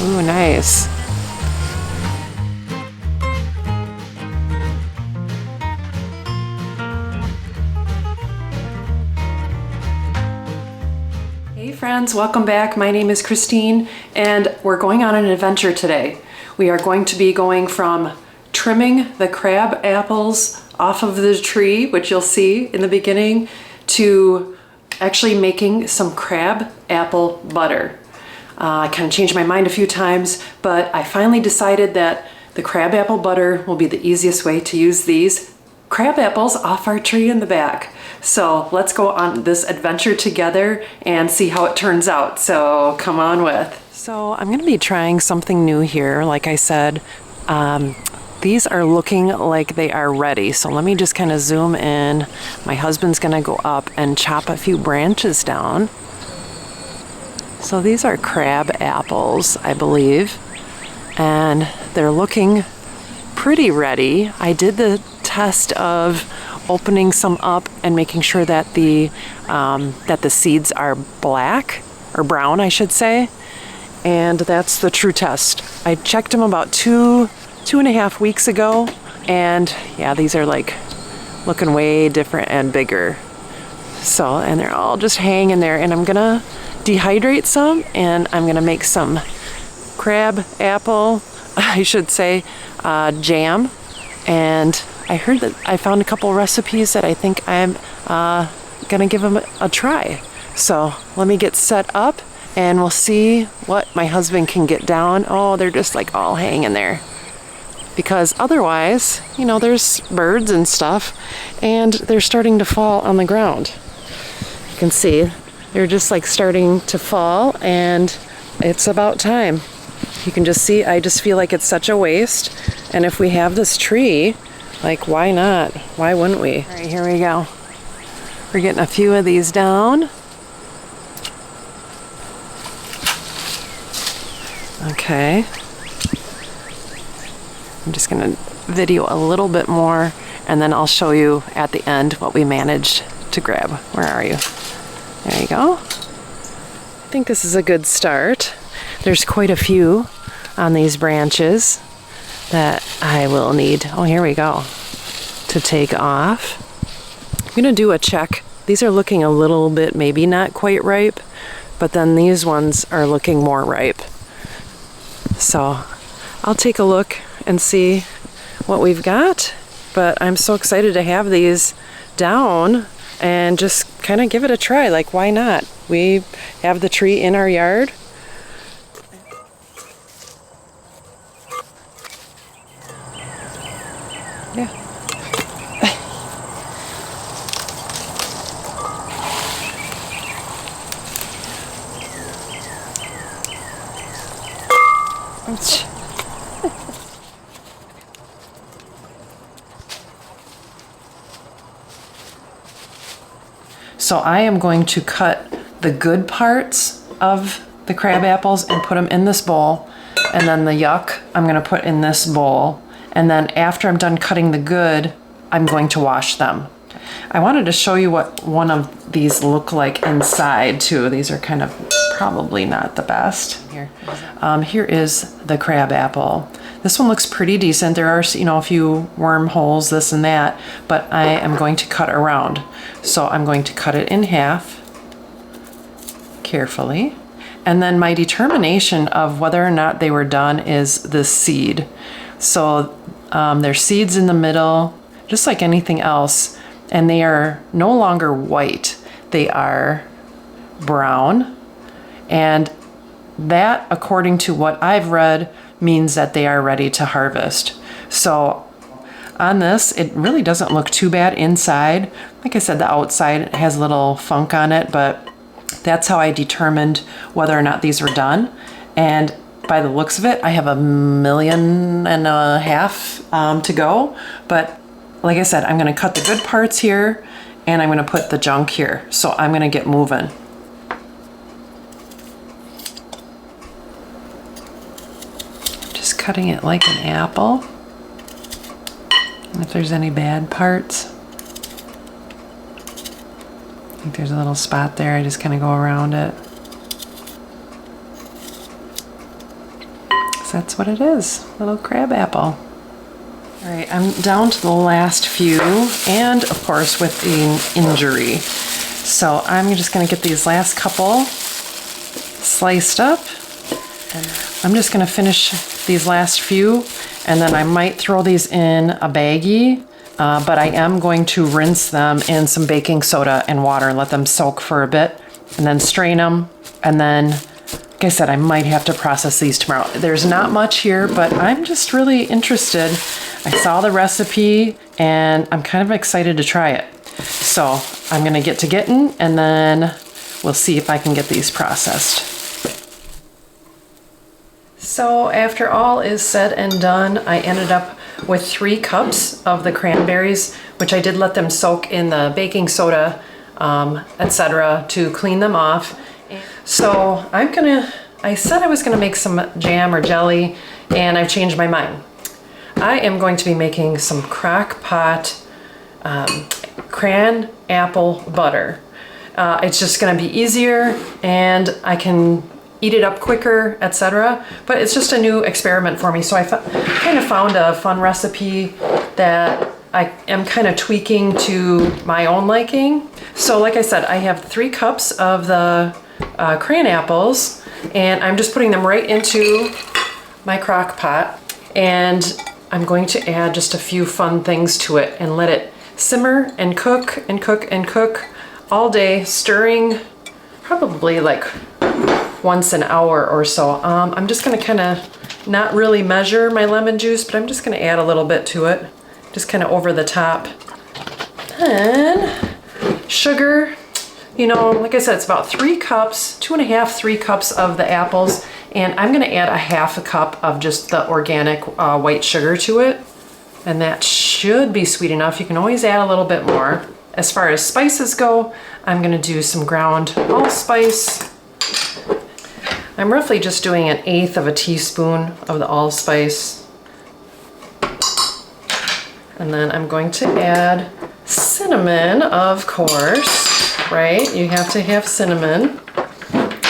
Ooh, nice. Hey friends, welcome back. My name is Christine and we're going on an adventure today. We are going to be going from trimming the crab apples off of the tree, which you'll see in the beginning, to actually making some crab apple butter. I kind of changed my mind a few times, but I finally decided that the crab apple butter will be the easiest way to use these crab apples off our tree in the back. So let's go on this adventure together and see how it turns out. So come on with. So I'm gonna be trying something new here. Like I said, these are looking like they are ready. So let me just kind of zoom in. My husband's gonna go up and chop a few branches down. So these are crab apples, I believe, and they're looking pretty ready. I did the test of opening some up and making sure that the seeds are black, or brown, I should say, and that's the true test. I checked them about two and a half weeks ago, and yeah, these are like looking way different and bigger. So, and they're all just hanging there, and I'm gonna dehydrate some, and I'm gonna make some crab apple, I should say, jam. And I heard that I found a couple recipes that I think I'm gonna give them a try. So let me get set up and we'll see what my husband can get down. Oh, they're just like all hanging there. Because otherwise, you know, there's birds and stuff, and they're starting to fall on the ground. You can see they're just like starting to fall, and it's about time. You can just see, I just feel like it's such a waste. And if we have this tree, like, why not? Why wouldn't we? All right, here we go. We're getting a few of these down. Okay. I'm just gonna video a little bit more, and then I'll show you at the end what we managed to grab. Where are you? There you go. I think this is a good start. There's quite a few on these branches that I will need, oh, here we go, to take off. I'm gonna do a check. These are looking a little bit, maybe not quite ripe, but then these ones are looking more ripe. So I'll take a look and see what we've got, but I'm so excited to have these down and just kind of give it a try. Like, why not? We have the tree in our yard. Yeah. So I am going to cut the good parts of the crab apples and put them in this bowl, and then the yuck I'm going to put in this bowl, and then after I'm done cutting the good, I'm going to wash them. I wanted to show you what one of these look like inside too. These are kind of probably not the best. Here is the crab apple. This one looks pretty decent. There are, you know, a few worm holes, this and that, but I am going to cut around. So I'm going to cut it in half carefully. And then my determination of whether or not they were done is the seed. So there's seeds in the middle, just like anything else, and they are no longer white. They are brown, and that, according to what I've read, means that they are ready to harvest. So on this, it really doesn't look too bad inside. Like I said, the outside has a little funk on it, but that's how I determined whether or not these were done. And by the looks of it, I have 1.5 million to go. But like I said, I'm gonna cut the good parts here, and I'm gonna put the junk here. So I'm gonna get moving. Just cutting it like an apple. And if there's any bad parts, I think there's a little spot there. I just kind of go around it. 'cause that's what it is, little crab apple. All right, I'm down to the last few, and of course with an injury. So I'm just gonna get these last couple sliced up. And I'm just gonna finish these last few, and then I might throw these in a baggie, but I am going to rinse them in some baking soda and water and let them soak for a bit, and then strain them. And then, like I said, I might have to process these tomorrow. There's not much here, but I'm just really interested. I saw the recipe and I'm kind of excited to try it. So I'm gonna get to getting, and then we'll see if I can get these processed. So after all is said and done, I ended up with 3 cups of the cranberries, which I did let them soak in the baking soda, etc., to clean them off. So I said I was gonna make some jam or jelly, and I've changed my mind. I am going to be making some crock pot cran apple butter. It's just gonna be easier, and I can eat it up quicker, etc. But it's just a new experiment for me. So I kind of found a fun recipe that I am kind of tweaking to my own liking. So like I said, I have 3 cups of the cran apples, and I'm just putting them right into my crock pot, and I'm going to add just a few fun things to it and let it simmer and cook and cook and cook all day, stirring probably like once an hour or so. I'm just gonna kind of not really measure my lemon juice, but I'm just gonna add a little bit to it, just kind of over the top. Then sugar, you know, like I said, it's about 3 cups, 2.5, 3 cups of the apples, and I'm gonna add a 1/2 cup of just the organic white sugar to it, and that should be sweet enough. You can always add a little bit more. As far as spices go, I'm gonna do some ground allspice. I'm roughly just doing 1/8 of a teaspoon of the allspice. And then I'm going to add cinnamon, of course, right? You have to have cinnamon.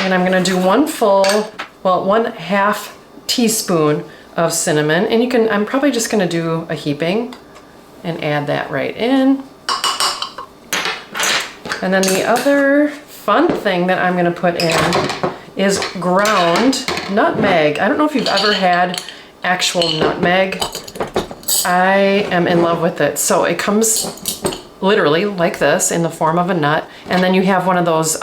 And I'm gonna do 1/2 teaspoon of cinnamon. And I'm probably just gonna do a heaping and add that right in. And then the other fun thing that I'm gonna put in is ground nutmeg. I don't know if you've ever had actual nutmeg. I am in love with it. So it comes literally like this in the form of a nut, and then you have one of those,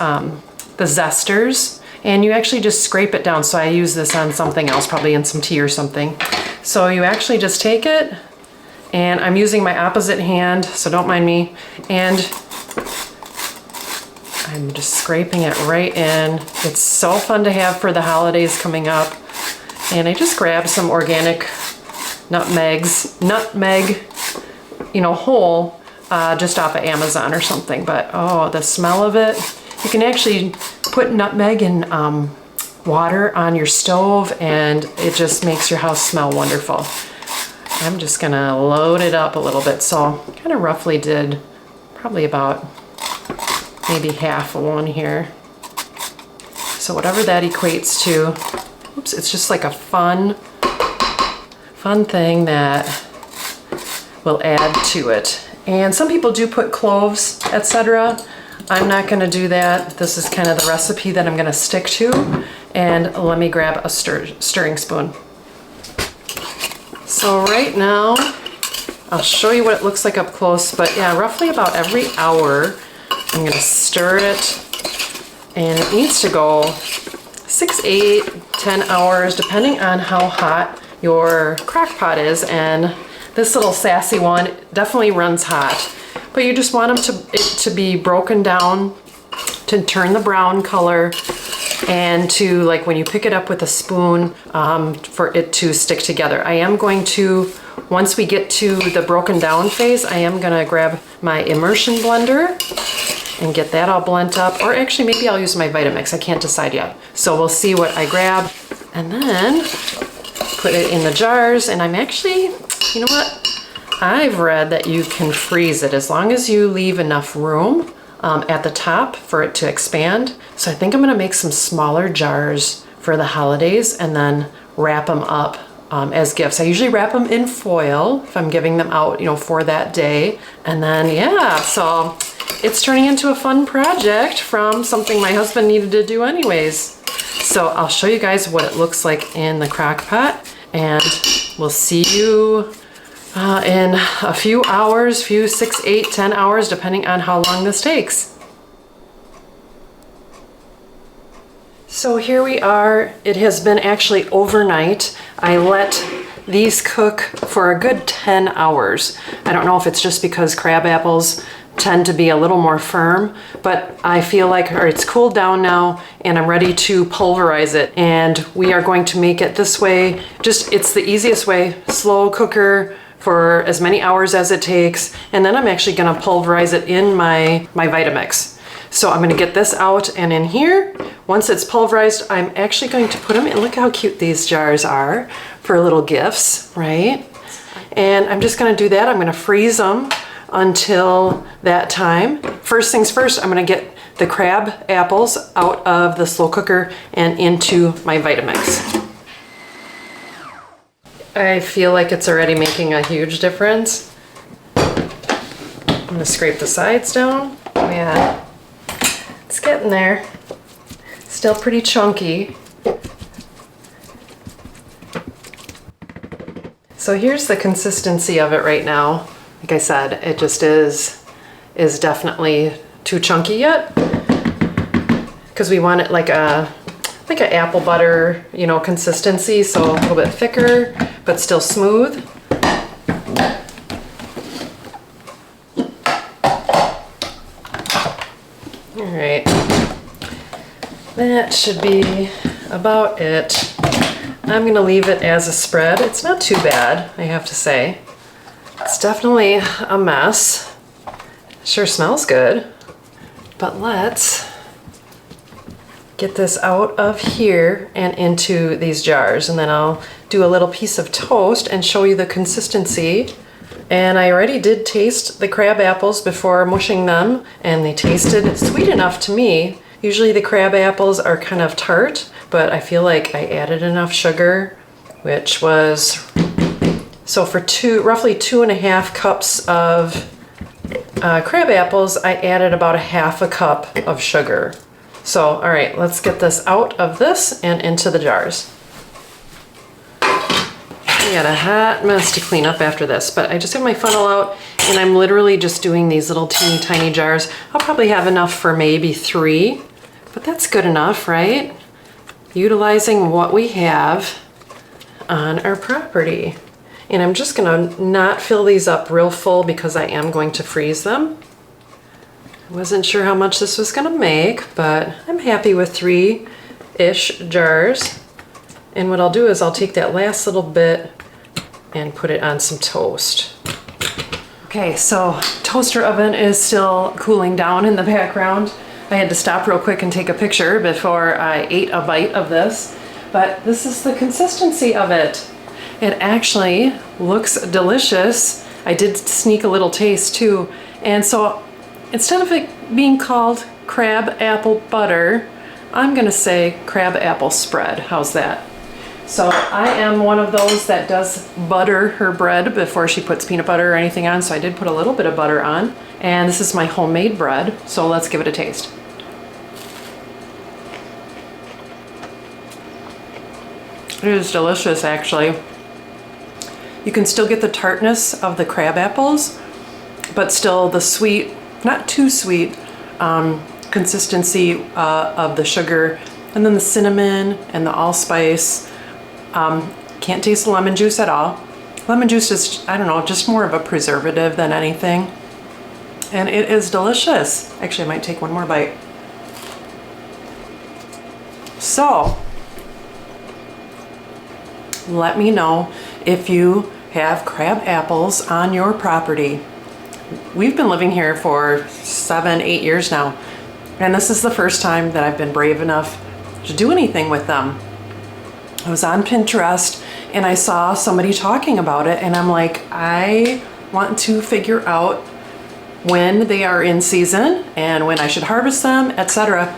the zesters, and you actually just scrape it down. So I use this on something else, probably in some tea or something. So you actually just take it, and I'm using my opposite hand, so don't mind me, and I'm just scraping it right in. It's so fun to have for the holidays coming up. And I just grabbed some organic nutmeg, you know, whole, just off of Amazon or something. But oh, the smell of it. You can actually put nutmeg in water on your stove, and it just makes your house smell wonderful. I'm just gonna load it up a little bit. So kind of roughly did probably about maybe 1/2 of one here. So whatever that equates to, oops, it's just like a fun thing that will add to it. And some people do put cloves, etc. I'm not gonna do that. This is kind of the recipe that I'm gonna stick to. And let me grab a stirring spoon. So right now, I'll show you what it looks like up close, but yeah, roughly about every hour, I'm gonna stir it, and it needs to go 6, 8, 10 hours, depending on how hot your crock pot is. And this little sassy one definitely runs hot, but you just want it to be broken down, to turn the brown color, and to, like, when you pick it up with a spoon, for it to stick together. I am going to, once we get to the broken down phase, I am gonna grab my immersion blender and get that all blended up, or actually maybe I'll use my Vitamix, I can't decide yet. So we'll see what I grab, and then put it in the jars. And I'm actually, you know what? I've read that you can freeze it as long as you leave enough room at the top for it to expand. So I think I'm gonna make some smaller jars for the holidays and then wrap them up as gifts. I usually wrap them in foil if I'm giving them out, you know, for that day. And then, yeah, so it's turning into a fun project from something my husband needed to do anyways. So I'll show you guys what it looks like in the crock pot, and we'll see you in a few hours, 6, 8, 10 hours, depending on how long this takes. So here we are. It has been actually overnight. I let these cook for a good 10 hours. I don't know if it's just because crab apples tend to be a little more firm, but I feel like it's cooled down now and I'm ready to pulverize it. And we are going to make it this way. It's the easiest way, slow cooker for as many hours as it takes. And then I'm actually gonna pulverize it in my Vitamix. So I'm gonna get this out and in here. Once it's pulverized, I'm actually going to put them in. Look how cute these jars are for little gifts, right? And I'm just gonna do that. I'm gonna freeze them until that time. First things first, I'm gonna get the crab apples out of the slow cooker and into my Vitamix. I feel like it's already making a huge difference. I'm gonna scrape the sides down. Yeah, it's getting there. Still pretty chunky. So here's the consistency of it right now. Like I said, it just is definitely too chunky yet, because we want it like an apple butter, you know, consistency, so a little bit thicker but still smooth. All right, that should be about it. I'm gonna leave it as a spread. It's not too bad, I have to say. It's definitely a mess. Sure smells good. But let's get this out of here and into these jars, and then I'll do a little piece of toast and show you the consistency. And I already did taste the crab apples before mushing them, and they tasted sweet enough to me. Usually the crab apples are kind of tart, but I feel like I added enough sugar, which was, so for roughly 2.5 cups of crab apples, I added about 1/2 cup of sugar. So, all right, let's get this out of this and into the jars. I got a hot mess to clean up after this, but I just have my funnel out and I'm literally just doing these little teeny tiny jars. I'll probably have enough for maybe 3, but that's good enough, right? Utilizing what we have on our property. And I'm just gonna not fill these up real full because I am going to freeze them. I wasn't sure how much this was gonna make, but I'm happy with 3-ish jars. And what I'll do is I'll take that last little bit and put it on some toast. Okay, so toaster oven is still cooling down in the background. I had to stop real quick and take a picture before I ate a bite of this, but this is the consistency of it. It actually looks delicious. I did sneak a little taste too. And so instead of it being called crab apple butter, I'm gonna say crab apple spread. How's that? So I am one of those that does butter her bread before she puts peanut butter or anything on. So I did put a little bit of butter on, and this is my homemade bread. So let's give it a taste. It is delicious, actually. You can still get the tartness of the crab apples, but still the sweet, not too sweet, consistency of the sugar, and then the cinnamon and the allspice. Can't taste the lemon juice at all. Lemon juice is, I don't know, just more of a preservative than anything. And it is delicious. Actually, I might take one more bite. So, let me know if you have crab apples on your property. We've been living here for 7, 8 years now, and this is the first time that I've been brave enough to do anything with them. I was on Pinterest and I saw somebody talking about it, and I'm like, I want to figure out when they are in season and when I should harvest them, etc.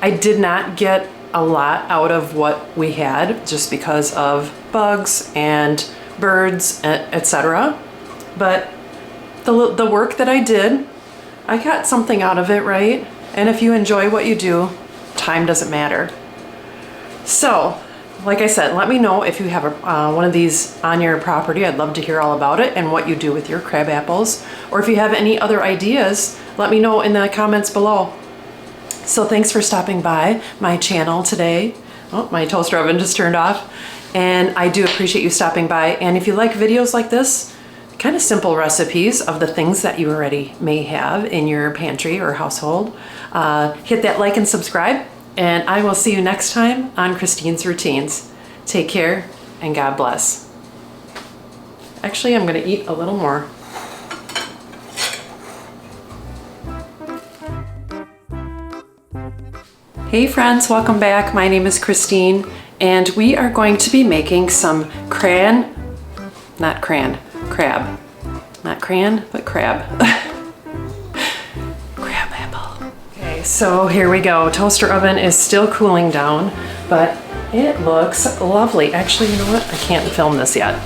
I did not get a lot out of what we had just because of bugs and birds, etc. But the work that I did, I got something out of it, right? And if you enjoy what you do, time doesn't matter. So, like I said, let me know if you have one of these on your property. I'd love to hear all about it and what you do with your crab apples. Or if you have any other ideas, let me know in the comments below. So thanks for stopping by my channel today. Oh, my toaster oven just turned off. And I do appreciate you stopping by. And if you like videos like this, kind of simple recipes of the things that you already may have in your pantry or household, hit that like and subscribe. And I will see you next time on Christine's Routines. Take care and God bless. Actually, I'm gonna eat a little more. Hey friends, welcome back. My name is Christine and we are going to be making some crab. Not cran, but crab. Crab apple. Okay, so here we go. Toaster oven is still cooling down, but it looks lovely. Actually, you know what? I can't film this yet.